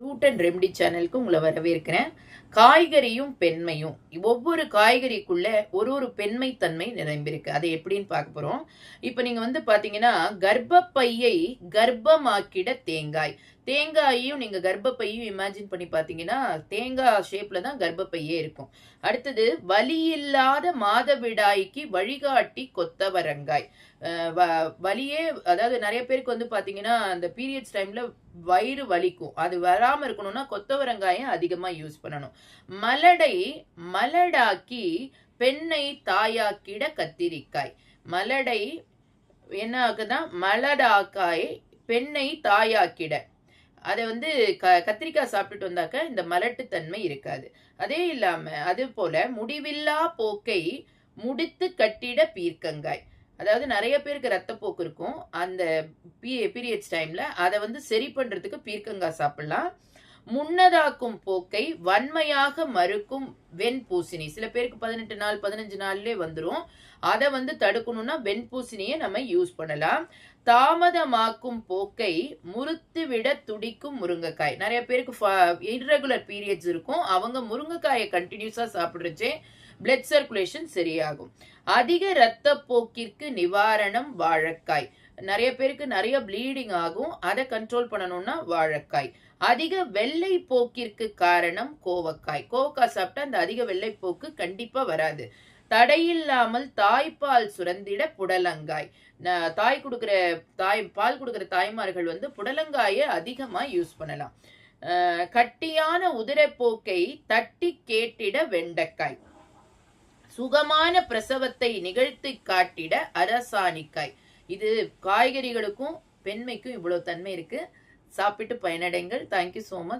Root and remedy சேனலுக்கு உங்களை வரவேற்கிறேன். காய்கறியும் பெண்மையும், ஒவ்வொரு காய்கறிக்குள்ள ஒரு ஒரு பெண்மை தன்மை நிறைந்திருக்கு. அதை எப்படின்னு பார்க்க போறோம். இப்ப நீங்க பார்த்தீங்கன்னா, கர்ப்பப்பையை கர்ப்பமாக்கிட தேங்காய். தேங்காயையும் நீங்க கர்ப்பப்பையும் இமேஜின் பண்ணி பார்த்தீங்கன்னா, தேங்காய் ஷேப்ல தான் கர்ப்பப்பையே இருக்கும். அடுத்தது வலியில்லாத மாதவிடாய்க்கு வழிகாட்டி கொத்தவரங்காய். வலியே, அதாவது நிறைய பேருக்கு பார்த்தீங்கன்னா, அந்த பீரியட்ஸ் டைம்ல வயிறு வலிக்கும். அது வராம இருக்கணும்னா கொத்தவரங்காயம் அதிகமா யூஸ் பண்ணணும். மலடை மலடாக்கி பெண்ணை தாயாக்கிட கத்திரிக்காய். மலடை என்ன ஆகுதான், மலடாக்காய் பெண்ணை தாயாக்கிட. அதை கத்திரிக்காய் சாப்பிட்டுட்டு வந்தாக்க இந்த மலட்டுத்தன்மை இருக்காது. அதே இல்லாம அது போல முடிவில்லா போக்கை முடித்து கட்டிட பீர்க்கங்காய். அதாவது நிறைய பேருக்கு ரத்தப்போக்கு இருக்கும் அந்த பீரியட்ஸ் டைம்ல. அதை சரி பண்றதுக்கு பீர்க்கங்காய் சாப்பிடலாம். முன்னதாக்கும் போக்கை வன்மையாக மறுக்கும் வெண்பூசணி. சில பேருக்கு 18 நாள் 15 நாள்லயே வந்துடும். அதை தடுக்கணும்னா வெண்பூசணியை நம்ம யூஸ் பண்ணலாம். தாமதமாக்கும் போக்கை முறுத்து விட துடிக்கும் முருங்கைக்காய். நிறைய பேருக்கு இர்ரெகுலர் பீரியட்ஸ் இருக்கும். அவங்க முருங்கைக்காயை கண்டினியூஸா சாப்பிடுறச்சே பிளட் சர்க்குலேஷன் சரியாகும். அதிக இரத்த போக்கிற்கு நிவாரணம் வாழைக்காய். நிறைய பேருக்கு நிறைய ப்ளீடிங் ஆகும். அதை கண்ட்ரோல் பண்ணணும்னா வாழைக்காய். அதிக வெள்ளை போக்கிற்கு காரணம் கோவக்காய். கோவக்காய் சாப்பிட்டா அந்த அதிக வெள்ளை போக்கு கண்டிப்பா வராது. தடையில்லாமல் தாய்ப்பால் சுரந்திட புடலங்காய். பால் கொடுக்கிற தாய்மார்கள் புடலங்காயை அதிகமா யூஸ் பண்ணலாம். கட்டியான உதிரப்போக்கை தட்டி கேட்டிட வெண்டைக்காய். சுகமான பிரசவத்தை நிகழ்த்தி காட்டிட அரசாணிக்காய். இது காய்கறிகளுக்கும் பெண்மைக்கும் இவ்வளவு தன்மை இருக்கு. சாப்பிட்டு பயனடைங்கள். Thank you so much.